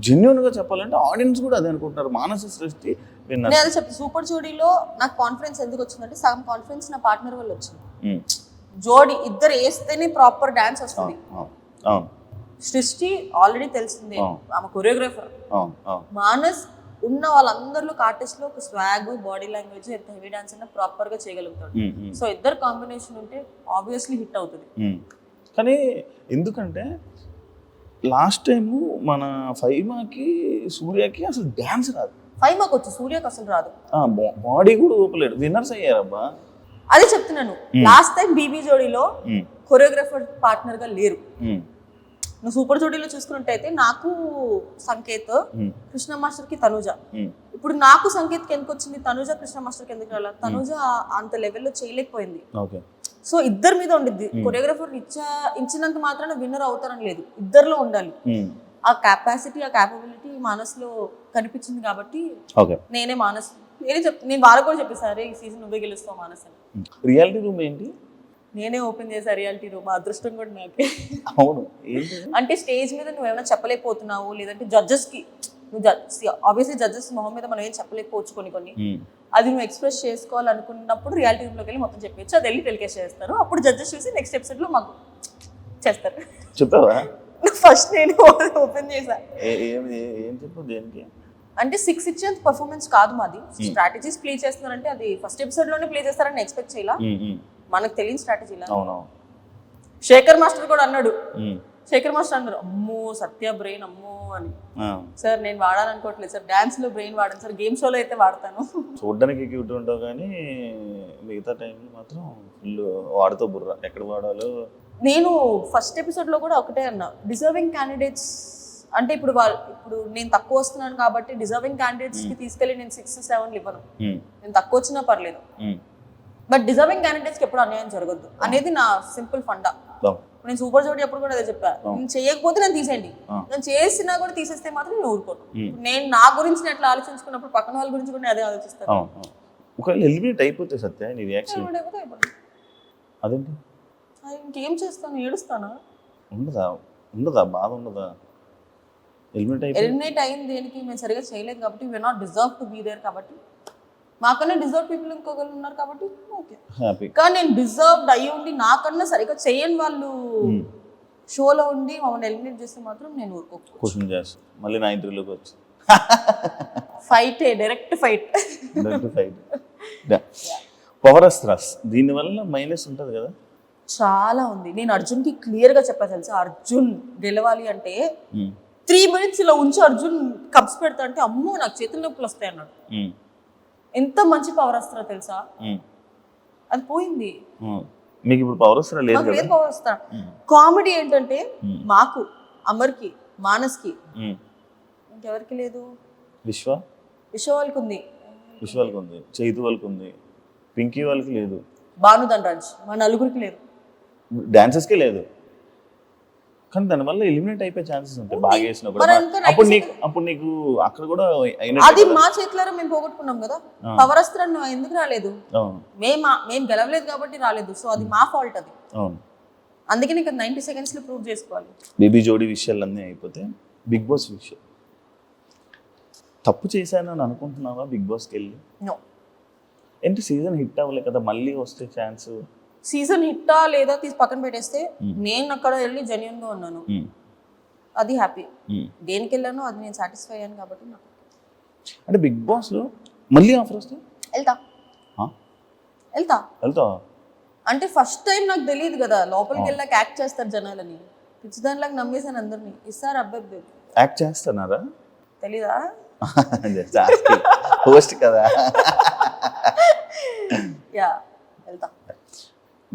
జెన్యూన్ గా చెప్పాలంటే ఆడియన్స్ కూడా అదే అనుకుంటున్నారు. మానస సృష్టి విన్నర్. నేను చెప్తాను, సూపర్ జోడీలో నాకు కాన్ఫిడెన్స్ ఎందుకు వచ్చిందంటే సగం కాన్ఫిడెన్స్ నా పార్ట్నర్ వల్ల వచ్చింది. జోడీ ఇద్దరు వేస్తేనే ప్రాపర్ డాన్స్ వస్తుంది. సృష్టి ఆల్రెడీ తెలిసిందే, ఆమె కొరియోగ్రాఫర్. మానస్ ఉన్న వాళ్ళందరిలో ఆర్టిస్ట్ లో ఒక స్వాగ్, బాడీ లాంగ్వేజ్, ఎంత హెవీ డాన్స్ అయినా ప్రాపర్ గా చేయగలుగుతాడు. సో ఇద్దరు కాంబినేషన్ ఉంటే ఆబ్వియస్లీ హిట్ అవుతుంది. కానీ ఎందుకంటే లాస్ట్ టైం మన ఫైమాకి సూర్యకి అసలు డాన్స్ రాదు. ఫైమాకి వచ్చు, సూర్యకి అసలు రాదు. బాడీ కూడా ఊపలేడు. విన్నర్స్ అయ్యారబ్బా. అదే చెప్తున్నాను, లాస్ట్ టైం బీబీ జోడీలో కొరియోగ్రాఫర్ పార్ట్నర్ గా లేరు. నువ్వు సూపర్ జోడీలో చూసుకున్నట్టయితే నాకు సంకేత్, కృష్ణ మాస్టర్ కి తనుజ. ఇప్పుడు నాకు సంకేత్కి ఎందుకు వచ్చింది, తనుజ కృష్ణ మాస్టర్కి ఎందుకు రాలా, తనుజ అంత లెవెల్లో చేయలేకపోయింది. ఓకే. సో ఇద్దరి మీద ఉండిద్ది. కొరియోగ్రాఫర్ ఇచ్చినంత మాత్రాన విన్నర్ అవుతారని లేదు, ఇద్దరిలో ఉండాలి. ఆ కెపాసిటీ, ఆ క్యాపబిలిటీ మానస్లో కనిపించింది కాబట్టి నేనే నేను వాళ్ళకు కూడా చెప్పేసారు ఈ సీజన్ నువ్వే గెలుస్తావు మానస్ అని. రియాలిటీ రూమ్ ఏంటి? నేనే ఓపెన్ చేసా రియాలిటీ రూమ్. మా అదృష్టం కూడా నాకే. అవును. అంటే స్టేజ్ మీద నువ్వేమైనా చెప్పలేకపోతున్నావు, లేదంటే జడ్జెస్కి నువ్వు ఆబ్వియస్లీ జడ్జెస్ మొహం మీద మనం ఏం చెప్పలేకపోవచ్చు కొన్ని అది నువ్వు ఎక్స్ప్రెస్ చేసుకోవాలనుకున్నప్పుడు రియాలిటీ రూమ్లోకి వెళ్ళి మొత్తం చెప్పచ్చు. అది వెళ్ళి టెలికాస్ట్ చేస్తారు. అప్పుడు జడ్జెస్ చూసి నెక్స్ట్ ఎపిసోడ్లో మాకు చేస్తారు. చెప్పావా? ఫస్ట్ నేను ఓపెన్ చేశా. ఏం చెప్పు దేనికి? అంటే 6 ఇచ్చేంత పర్ఫార్మెన్స్ కాదు మాది. స్ట్రాటజీస్ ప్లే చేస్తున్నారంటే అది ఫస్ట్ ఎపిసోడ్లోనే ప్లే చేస్తారని ఎక్స్పెక్ట్ చేయాల. మనకు తెలియని స్ట్రాటజీలా. శేఖర్ మాస్టర్ కూడా అన్నాడు, అమ్మో సత్య బ్రెయిన్ అమ్మో అని. సార్ నేను వాడాలనుకోవట్లేదు సార్, డాన్స్ లో బ్రెయిన్ వాడాను సార్, గేమ్ షోలో అయితే వాడతాను. చూడడానికి క్యూట్ ఉంటావు కానీ మిగతా టైంలో మాత్రం ఫుల్ వాడుతూ బుర్ర ఎక్కడ వాడాలో. నేను ఫస్ట్ ఎపిసోడ్ లో కూడా ఒకటే అన్నా, డిజర్వింగ్ క్యాండిడేట్స్ అంటే ఇప్పుడు నేను తక్కువ వస్తున్నాను కాబట్టి డిజర్వింగ్ క్యాండిడేట్స్ కి తీసుకెళ్లి నేను 6-7 ఇవ్వను. నేను తక్కువ వచ్చినా పర్లేదు, బట్ డిజర్వింగ్ క్యాండిడేట్స్ కి ఎప్పుడు అన్యాయం జరగద్దు అనేది నా సింపుల్ ఫండా. నేను సూపర్ జోడీ అప్పుడు కూడా అదే చెప్పా, నేను చేయకపోతే నేను తీసేయండి, నేను చేసినా కూడా తీసేస్తే మాత్రం నేను ఊరుకోను. నేను నా గురించి ఎట్లా ఆలోచించుకున్నప్పుడు పక్కన వాళ్ళ గురించి కూడా అదే ఆలోచిస్తాను. ఒకవేళ ఎలిమినేట్ అయిపోతే సత్య నీ రియాక్షన్ అదేంటి? ఇంకేం చేస్తాను, ఏడుస్తానా? ఉండదా బాధ ఉండదా? ఎలిమినేట్ అయింది దేనికి, మేము సరిగా చేయలేదు కాబట్టి, we are not deserve to be there కాబట్టి, మాకన్నా డిజర్వ్ పీపుల్ ఇంకొకరు ఉన్నారు కాబట్టి ఓకే. కానీ నేను డిజర్వ్డ్ అయ్యి ఉండి నాకన్నా సరిగ్గా చేయని వాళ్ళు షోలో ఉండి మమ్మల్ని ఎలిమినేట్ చేస్తే మాత్రం నేను ఊరుకోవచ్చు. మళ్ళీ నా ఇంటర్వ్యూలోకి వచ్చి fight, direct fight. Power astras దీనివల్ల మైనస్ ఉంటుంది కదా? చాలా ఉంది. నేను అర్జున్కి క్లియర్గా చెప్పా తెలుసా, అర్జున్ గెలవాలి అంటే 3 minutes ఇలా ఉంచి అర్జున్ కప్స్ పెడతా అంటే అమ్మో నాకు చేతుల నొప్పులు వస్తాయి అన్నాడు. ఎంత మంచి పవర్ అస్త్రా తెలుసా, అది పోయింది. మీకు ఇప్పుడు పవర్ అస్త్రా లేదు కదా? పవర్ అస్త్రా. కామెడీ ఏంటంటే మాకు, అమర్కి, మానస్కి, ఇంకెవరికి లేదు. విశ్వ వాళ్ళకి ఉంది, చైతు వాళ్ళకి ఉంది, పింకీ వాళ్ళకి లేదు, భాను ధనరాజ్ మా నలుగురికి లేదు, డాన్సర్స్కే లేదు. కానీ దానివల్ల ఎలిమినేట్ అయిపోయే ఛాన్సెస్ ఉంటాయి బాగా వేసినప్పుడు. అప్పుడు నీకు అక్కడ కూడా అది మా చేతిలో మేము పోగొట్టుకున్నాం కదా. పవర్ అస్త్రం ఎందుకు రాలేదు, మేము గెలవలేదు కాబట్టి రాలేదు. సో అది మా ఫాల్ట్. అది అందుకే నీకు 90 seconds లో ప్రూవ్ చేసుకోవాలి. బేబీ జోడీ విషయాలు అన్నీ అయిపోతే బిగ్ బాస్ విషయం తప్పు చేశానని అనుకుంటున్నావా? బిగ్ బాస్కి వెళ్ళి ఏంటి సీజన్ హిట్ అవ్వలే కదా, మళ్ళీ వస్తే ఛాన్స్. సీజన్ హిట్టా లేదా తీసి పక్కన పెట్టేస్తే నేను అక్కడ వెళ్ళి జెన్యూన్ గా ఉన్నాను, అది హ్యాపీ. దేనికి వెళ్ళానో అది నేను సాటిస్ఫై అయ్యాను కాబట్టి నాకు. అంటే బిగ్ బాస్ లో మళ్ళీ ఆఫర్ వస్తే వెళ్తా అంటే ఫస్ట్ టైం నాకు తెలియదు కదా, లోపలికి వెళ్ళాక యాక్ట్ చేస్తారు జనాలని, పిచ్చిదానిలాగా నమ్మేసాను అందరినీ. ఇస్తారు అబ్బాయి యాక్ట్ చేస్తున్నారా తెలీదా? హోస్ట్ కదా. యా వెళ్తా.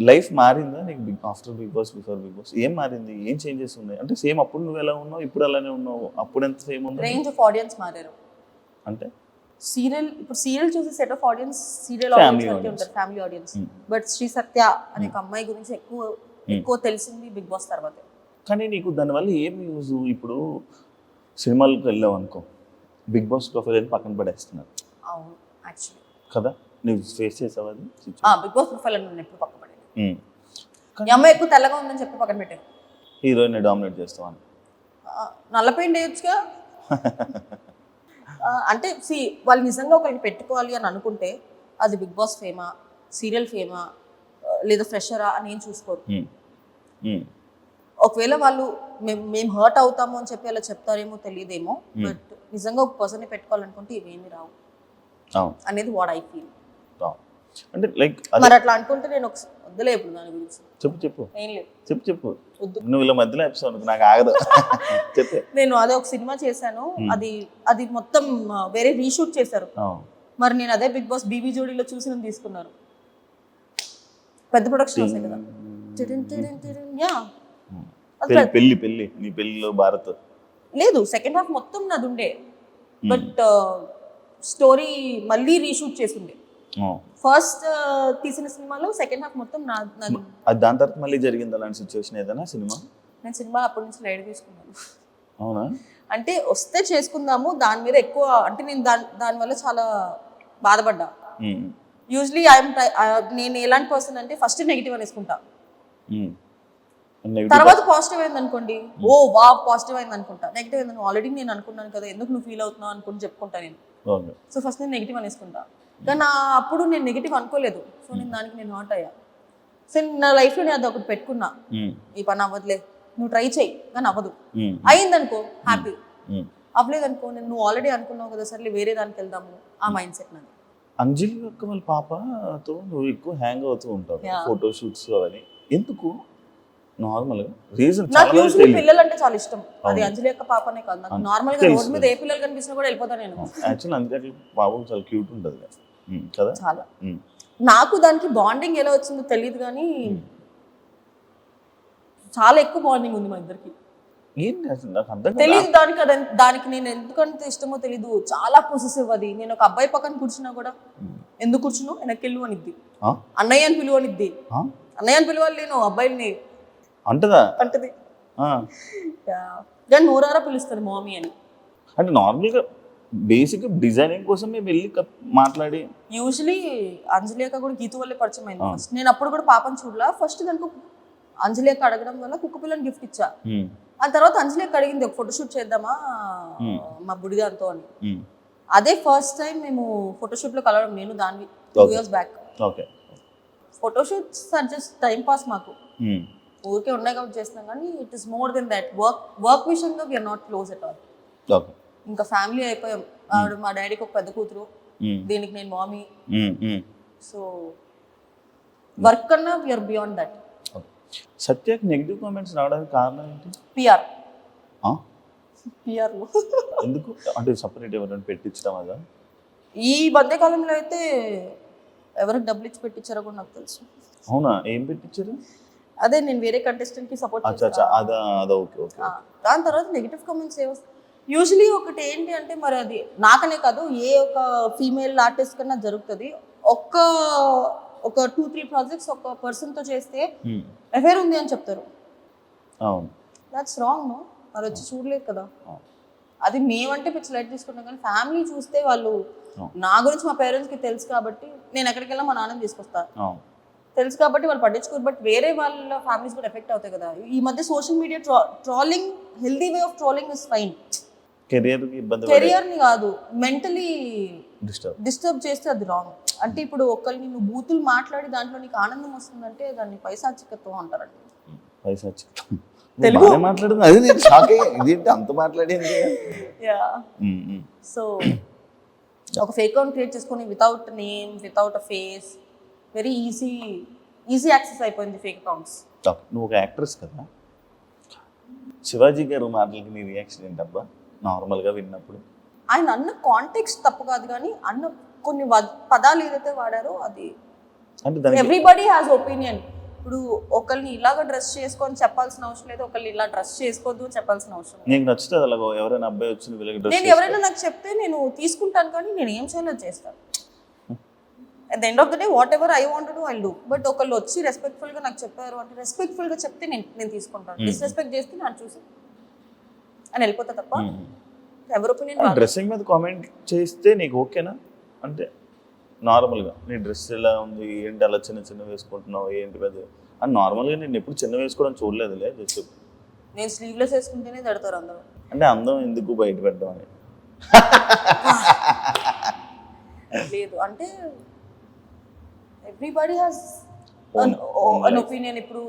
లైఫ్ మారిందా నీకు after Bigg Boss, before Bigg Boss? ఏం మారింది, ఏం చేంజెస్ ఉన్నాయి? అంటే సేమ్ అప్పుడు నువ్వు ఎలా ఉన్నావు, ఇప్పుడు అలానే ఉన్నావు? అప్పుడు ఎంత సేమ్ ఉంది? రేంజ్ ఆఫ్ ఆడియన్స్ మారారు. అంటే ఇప్పుడు సీరియల్ చూసే set of audience serial audience ఉంటారు, ఫ్యామిలీ ఆడియన్స్. బట్ శ్రీ సత్య అనే ఒక అమ్మాయి గురించి ఎక్కువ తెలిసింది బిగ్ బాస్ తర్వాత. కానీ నీకు దానివల్ల ఏం యూజ్? ఇప్పుడు సినిమాలకు వెళ్ళావు అనుకో, బిగ్ బాస్ ప్రొఫైల్ అని పక్కన పడేస్తున్నారు. అవును యాక్చువల్లీ కదా, నువ్వు ఫేస్ చేసావు అది? బిగ్ బాస్ ప్రొఫైల్ అని ఎప్పుడు పక్కన పడేది. ఈ అమ్మాయి ఎక్కువ తెల్లగా ఉందని చెప్పి పక్కన పెట్టాను. హీరోయిన్ డామినేట్ చేస్తావని నల్ల పెయింట్ వేయొచ్చుగా. అంటే వాళ్ళు నిజంగా ఒకరికి పెట్టుకోవాలి అని అనుకుంటే అది బిగ్ బాస్ ఫేమా, సీరియల్ ఫేమా, లేదా ఫ్రెషరా అని ఏం చూసుకోరు. ఒకవేళ వాళ్ళు మేము హర్ట్ అవుతాము అని చెప్పి అలా చెప్తారేమో తెలియదేమో, బట్ నిజంగా ఒక పర్సన్ని పెట్టుకోవాలనుకుంటే ఇవేమీ రావు అనేది వాట్ ఐ ఫీల్. అంటే లైక్ మరి అట్లా అనుకుంటే నేను వద్దులే ఇప్పుడు దాని గురించి. చెప్పు నువ్వు ఇలా మధ్యలో ఎపిసోడ్ నాకు ఆగదు. చెప్పు. నేను అదే ఒక సినిమా చేశాను, అది మొత్తం వేరే రీషూట్ చేశారు. మరి నేను అదే బిగ్ బాస్ బీబీ జోడీలో చూసి నన్ను తీసుకున్నారు. పెద్ద ప్రొడక్షన్ వస్తాయి కదా. పెళ్లి నీ పెళ్లిలో భారత్ లేదు, సెకండ్ హాఫ్ మొత్తం నాది ఉండే. బట్ స్టోరీ మళ్ళీ రీషూట్ చేసిండే. ఫస్ట్ తీసిన సినిమాలో సెకండ్ హాఫ్ మొత్తం నాది. అది దాని తర్వాత మళ్ళీ జరిగింది అలాంటి సిచ్యువేషన్ ఏదైనా సినిమా? నేను సినిమా అప్పటి నుంచి లైట్ తీసుకున్నాను. అవునా? అంటే వస్తే చేసుకుందాము, దాని మీద ఎక్కువ అంటే నేను దానివల్ల చాలా బాధపడ్డా. యూజువలీ నేను ఎలాంటి పర్సన్ అంటే ఫస్ట్ నెగిటివ్ అనేసుకుంటా, తర్వాత పాజిటివ్ అయింది అనుకోండి, ఓ వా పాజిటివ్ అయింది అనుకుంటా. నెగిటివ్ అయింది ఆల్రెడీ నేను అనుకున్నాను కదా, ఎందుకు నువ్వు ఫీల్ అవుతున్నావు అనుకుని చెప్పుకుంటా నేను. సో ఫస్ట్ నేను నెగిటివ్ అనేసుకుంటా, కానీ అప్పుడు నేను నెగిటివ్ అనుకోలేదు. సో నేను దానికి నేను హర్ట్ అయ్యా. సో నా లైఫ్లో నేను అది ఒకటి పెట్టుకున్నా, ఈ పని అవ్వదులే, నువ్వు ట్రై చేయి కానీ అవ్వదు. అయిందనుకో హ్యాపీ, అవ్వలేదనుకో నువ్వు ఆల్రెడీ అనుకున్నావు కదా సర్లే వేరే దానికి వెళ్దాము, ఆ మైండ్ సెట్ నాది. అంజలి యొక్క వాళ్ళ పాపతో నువ్వు ఎక్కువ హ్యాంగ్ అవుతూ ఉంటావు, ఫోటో షూట్స్ అవన్నీ ఎందుకు? నార్మల్గా రీజన్ నాకు యూజువల్లీ పిల్లలు అంటే చాలా ఇష్టం. అది అంజలి యొక్క పాపనే కాదు, నాకు నార్మల్ గా రోడ్ మీద ఏ పిల్లలు కనిపించినా కూడా వెళ్ళిపోతాను నేను. యాక్చువల్లీ అంజలి పాప చాలా క్యూట్ ఉంటుంది కదా చాలా. నాకు దానికి బాండింగ్ ఎలా వచ్చిందో తెలియదు కానీ చాలా ఎక్కువ బాండింగ్ ఉంది మా ఇద్దరికి. తెలియదు దానికి నేను ఎందుకంటే ఇష్టమో తెలీదు, చాలా పొసెసివ్ అది. నేను ఒక అబ్బాయి పక్కన కూర్చున్నా కూడా ఎందుకు కూర్చున్నావు వెనక్కి అనిద్ది, అన్నయ్య అని పిలువనిద్ది, అన్నయ్య అని పిలవాలి నేను అబ్బాయిని అంటదా అంటది, కానీ నోరారా పిలుస్తుంది మామీ అని. అంటే నార్మల్గా బేసిక్ డిజైనింగ్ కోసం మేము వెళ్ళి మాట్లాడి యూజువలీ అంజలి అక్క కూడా గీతు వల్లే పరిచయం అయింది. ఫస్ట్ నేను అప్పుడు కూడా పాపని చూడలా, ఫస్ట్ దానికి అంజలి అక్క అడగడం వల్ల కుక్క పిల్లని గిఫ్ట్ ఇచ్చా. ఆ తర్వాత అంజలి అక్క అడిగింది ఒక ఫోటోషూట్ చేద్దామా మా బుడిదాంతో అని. అదే ఫస్ట్ టైం మేము ఫోటోషూట్ లో కలవడం, నేను దాన్ని 2 years back. Photoshoots are just time pass, మాకు ఊరికే ఉన్నాయి కాబట్టి చేస్తున్నాం, కానీ it is more than that. Work విషయంగా we're not close at all. ఇంకా ఫ్యామిలీ అయిపోయాం. ఆవిడ మా డాడీకి ఒక పెద్ద కూతురు, దీనికి నేను మామీ. సో వర్క్ కన్నా వీఆర్ బియాండ్ దట్. సత్యకి నెగిటివ్ కామెంట్స్ రావడానికి కారణం ఏంటి? పిఆర్ లో ఎందుకు అంటే సపరేట్ ఎవరైనా పెట్టించడం అదా? ఈ మధ్యకాలంలో అయితే ఎవరికి డబ్బులు ఇచ్చి పెట్టించారో కూడా నాకు తెలుసు. అవునా? ఏం పెట్టించారు? అదే నేను వేరే కంటెస్టెంట్ కి సపోర్ట్ దాని తర్వాత నెగిటివ్ కామెంట్స్ యూజువలీ ఒకటి ఏంటి అంటే, మరి అది నాకనే కాదు ఏ ఒక ఫీమేల్ ఆర్టిస్ట్ కన్నా జరుగుతుంది. ఒక 2-3 ప్రాజెక్ట్స్ ఒక పర్సన్ తో చేస్తే అఫేర్ ఉంది అని చెప్తారు. That's wrong. నో, మరి వచ్చి చూడలేదు కదా. అది మేమంటే పిచ్చి లైట్ తీసుకుంటాం, కానీ ఫ్యామిలీ చూస్తే వాళ్ళు, నా గురించి మా పేరెంట్స్ కి తెలుసు కాబట్టి నేను ఎక్కడికి వెళ్ళా మా నాన్నని తీసుకొస్తాను, తెలుసు కాబట్టి వాళ్ళు పట్టించుకోరు. బట్ వేరే వాళ్ళ ఫ్యామిలీస్ కూడా ఎఫెక్ట్ అవుతాయి కదా. ఈ మధ్య social media trolling, healthy way of trolling is fine. Career ని కాదు, మెంటలీ డిస్టర్బ్ చేస్తే అది రాంగ్. అంటే ఇప్పుడు ఒకరిని నువ్వు బూతులు మాట్లాడి దాంట్లో నీకు ఆనందం వస్తుందంటే దాన్ని పైశాచికత్వం అంటారండి. తెలుగు మాట్లాడుతుంది అది నేను షాక్ అయ్యా, ఇదేంటి అంత మాట్లాడింది. సో ఒక ఫేక్ అకౌంట్ క్రియేట్ చేసుకొని వితౌట్ నేమ్, వితౌట్ అ ఫేస్, వెరీ ఈజీ యాక్సెస్ అయిపోయింది ఫేక్ అకౌంట్స్. నువ్వు ఒక యాక్ట్రెస్ కదా, శివాజీ గారు మాటలకి నీ రియాక్షన్ ఏంటబ్బా నార్మల్గా విన్నప్పుడు? ఆయన అన్న కాంటెక్స్ట్ తప్పు కాదు, కానీ అన్న కొన్ని పదాలు ఏదైతే వాడారో అది ఎవ్రీబడి హ్యాస్ ఒపీనియన్. ఇప్పుడు ఒకరిని ఇలాగ డ్రెస్ చేసుకొని చెప్పాల్సిన అవసరం లేదు, ఒకరిని ఇలా డ్రెస్ చేసుకోవద్దు చెప్పాల్సిన అవసరం లేదు. నీకు నచ్చుతుంది అలాగ ఎవరైనా అబ్బాయి వచ్చి నేను ఎవరైనా నాకు చెప్తే నేను తీసుకుంటాను, కానీ నేను ఏం చేయాలో చేస్తాను. At the end of the day what ever I want to I do. But ఒకళ్ళు వచ్చి రెస్పెక్ట్ఫుల్ గా నాకు చెప్పారు అంటే రెస్పెక్ట్ఫుల్ గా చెప్తే నేను తీసుకుంటాను. డిస్రెస్పెక్ట్ చేస్తే నాకు చూసి అని వెళ్ళిపోతా తప్ప ఎవరి ఒపీనియన్. డ్రెస్సింగ్ మీద కామెంట్ చేస్తే నీకు ఓకేనా? అంటే నార్మల్గా నీ డ్రెస్ ఎలా ఉంది ఏంటి, అలా చిన్న వేసుకుంటున్నావు ఏంటి పెద్ద అని నార్మల్గా నేను ఎప్పుడు చిన్న వేసుకోవడం చూడలేదులే. జస్ట్ నేను స్లీవ్లెస్ వేసుకుంటేనే తడతారు అందరూ. అంటే అందం ఎందుకు బయట పెట్టడం అని లేదు, అంటే ఎవ్రీబడి హ్యాస్ అన్ ఒపీనియన్. ఇప్పుడు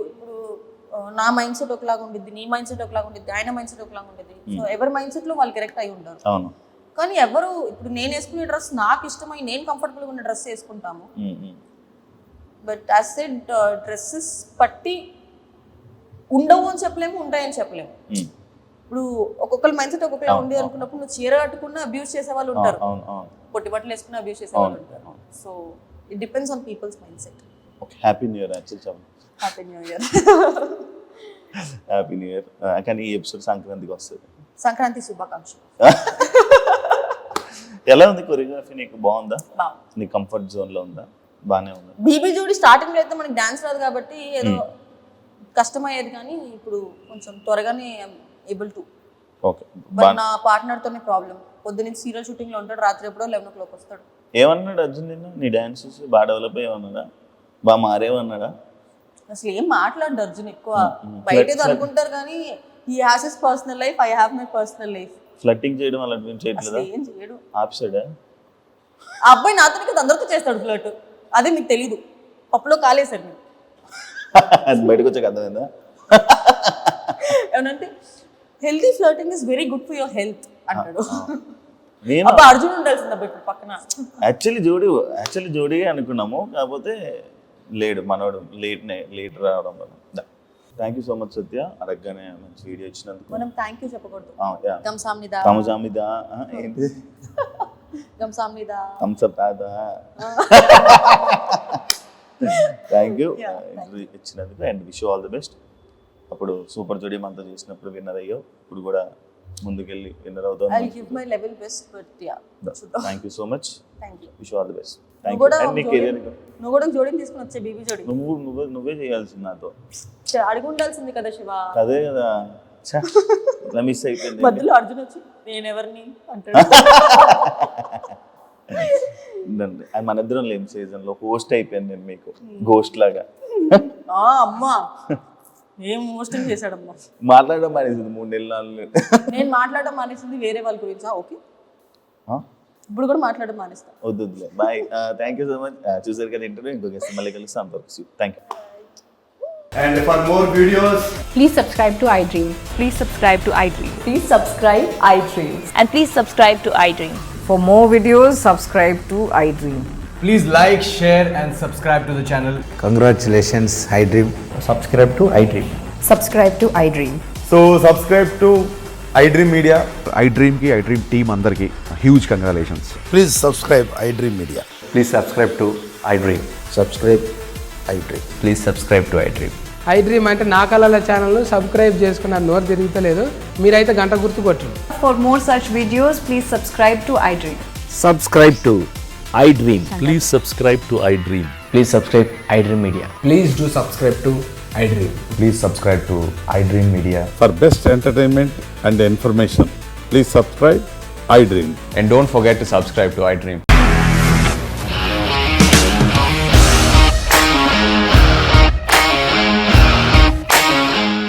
నా మైండ్ సెట్ ఒకలాగా ఉండిద్ది, నీ మైండ్ సెట్ ఒకలాగా ఉండిద్ది, ఆయన మైండ్ సెట్ ఒకలాగా ఉండిద్ది. సో ఎవరి మైండ్ సెట్ లో వాళ్ళు కరెక్ట్ అయి ఉంటారు. కానీ ఎవరు ఇప్పుడు నేను వేసుకునే డ్రెస్ నాకు ఇష్టమై నేను కంఫర్టబుల్గా ఉన్న డ్రెస్ వేసుకుంటాము. బట్ యాజ్ సెడ్ డ్రెస్సెస్ పట్టి ఉండవు అని చెప్పలేము, ఉంటాయని చెప్పలేము. ఇప్పుడు ఒక్కొక్కరి మైండ్ సెట్ ఒక్కొక్కలా ఉంది అనుకున్నప్పుడు నువ్వు చీర కట్టుకున్న అబ్యూస్ చేసే వాళ్ళు ఉంటారు, పొట్టి బట్టలు వేసుకున్న అబ్యూస్ చేసే వాళ్ళు ఉంటారు. So it depends on peoples mind set. Happy new year. Happy new year. Happy new year. కానీ ఈ ఎపిసోడ్ సంక్రాంతికి వస్తుంది. సంక్రాంతి శుభాకాంక్షలు. ఎలా ఉంది కొరియోగ్రఫీ? నీకు బాగుందా? బాగుంది. నీ కంఫర్ట్ జోన్ లో ఉందా? బానే ఉందా? బీబీ జోడి స్టార్టింగ్ లో అయితే మనకి డాన్స్ రాదు కాబట్టి ఏదో కష్టమయ్యేది, కానీ ఇప్పుడు కొంచెం త్వరగానే ఏబుల్ టు. ఓకే. బట్ నా పార్ట్నర్ తోనే ప్రాబ్లం. పొద్దున్నే సీరియల్ షూటింగ్ లో ఉంటాడు, రాత్రి ఎప్పుడో 11 o'clock వస్తాడు. ఏమన్నాడు అర్జున్ నిన్న? నీ డాన్స్ చూసి బాగా డెవలప్ అయ్యమన్నాడా? బాగా మారేవన్నాడా? అసలు ఏం మాట్లాడు అర్జున్ ఎక్కువ. బయట ఏదో అనుకుంటారు కానీ he has his personal life, I have my personal life. ఫ్లట్టింగ్ చేయడం అలాంటివి చేయట్లేదా? ఏం చేయడు. ఆప్సైడా? ఆ అబ్బాయి నాతో కదా అందరితో చేస్తాడు ఫ్లర్ట్, అదే మీకు తెలీదు. పప్పులో కాలేసాడు మీరు. అది బయటకు వచ్చాక అర్థమైందా? ఏమనంటే healthy flirting is very good for your health అంటాడు. నేను అబ్బా అర్జున్ ఉండాల్సింది అబ్బా ఇప్పుడు పక్కన. యాక్చువల్లీ జోడీగా అనుకున్నాము, కాకపోతే లేడు మనోడు, లేట్ రావడం వల్ల. థ్యాంక్ యూ సో మచ్ సత్య, అడగగానే మంచి వీడియో ఇచ్చినందుకు. మనం థ్యాంక్ యూ చెప్పకూడదు. గంసామ్నిదా తమజామిదా ఏంటి? గంసామ్నిదా థమ్స్అప్ ఆదా. థ్యాంక్ యూ ఇచ్చినందుకు and wish all the best. అప్పుడు సూపర్ జోడీ మనతో చేసినప్పుడు విన్నర్ అయ్యో, ఇప్పుడు కూడా ముందుకెళ్ళి విన్నర్ అవుతాం. I give my level best, but yeah thank you so much. Thank you. Wish all the best. నువ్వు కూడా జోడిని తీసుకుని వచ్చే బీబీ జోడి నువ్వే చేయాల్సింది నాతో. అడిగి ఉండాల్సింది కదా శివ. అదే కదా, ఇలా మిస్ అయిపోయింది. మధ్యలో అర్జున్ వచ్చి నేను ఎవరిని అంటాడు. మన ఇద్దరం లేం సీజన్ లో హోస్ట్ అయిపోయాను నేను మీకు, గోస్ట్ లాగా. అమ్మా ఏం హోస్టింగ్ చేశాడమ్మా. మాట్లాడడం మానేసింది 3 నెలలు. నేను మాట్లాడడం మానేసింది వేరే వాళ్ళ గురించి. ఓకే, ఇప్పుడు కూడా మాట్లాడడం మానేస్తా. వద్దులే, bye. Thank you so much. చూసారు కదా ఇంటర్వ్యూ, ఇంకో గెస్ట్ మళ్ళీ కలుస్తాం. Thank you. And for more videos, Please subscribe to iDream. Please subscribe to iDream. Please subscribe iDream. And please subscribe to iDream. For more videos, subscribe to iDream. please like, share, and subscribe to the channel. Congratulations, iDream. Subscribe to iDream. Subscribe to iDream. So subscribe to iDream Media. iDream team అందరికి huge congratulations. Please subscribe iDream Media. Please subscribe to iDream. Subscribe iDream. Please subscribe to iDream. iDream అంటే నా కళల ఛానల్ను subscribe చేసుకున్న నోరు తిరుగుతలేదు, మీరైతే గంట గుర్తు కొట్టండి. For more such videos, please subscribe to iDream. Subscribe to iDream. Please subscribe to iDream. Please subscribe iDream Media. Please do subscribe to iDream. Please subscribe to iDream Media. For best entertainment and information, please subscribe iDream. And don't forget to subscribe to iDream.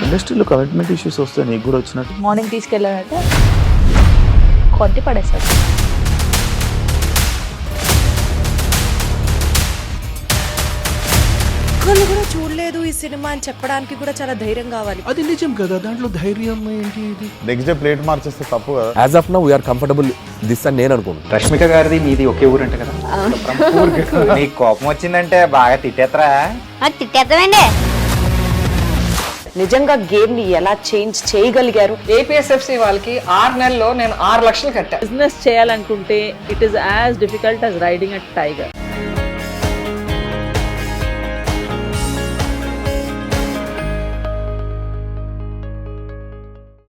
ఇండస్ట్రీలో commitment issues వస్తే నీకు కూడా వచ్చినట్టు? Morning తీసుకెళ్ళాడంటే కొట్టి పడేస్తాడు. ఒక్కళ్ళు కూడా చూడలేదు ఈ సినిమా అని చెప్పడానికి కూడా చాలా ధైర్యం కావాలి. అది నిజం కదా, దాంట్లో ధైర్యం ఏంటి? ఇది నెక్స్ట్ డే ప్లేట్ మార్చేస్తే తప్పు కదా. As of now, we are comfortable this అని నేను అనుకుంటున్నాను. రష్మిక గారిది మీది ఒకే ఊరంట కదా? నీకు కోపం వచ్చిందంటే బాగా తిట్టేత్తరా? తిట్టేద్దామండి. నిజంగా గేమ్ ని ఎలా చేంజ్ చేయగలిగారు? APSFC వాళ్ళకి 6 నెలల్లో నేను 6 లక్షలు కట్టా. బిజినెస్ చేయాలనుకుంటే it is as difficult as riding a tiger.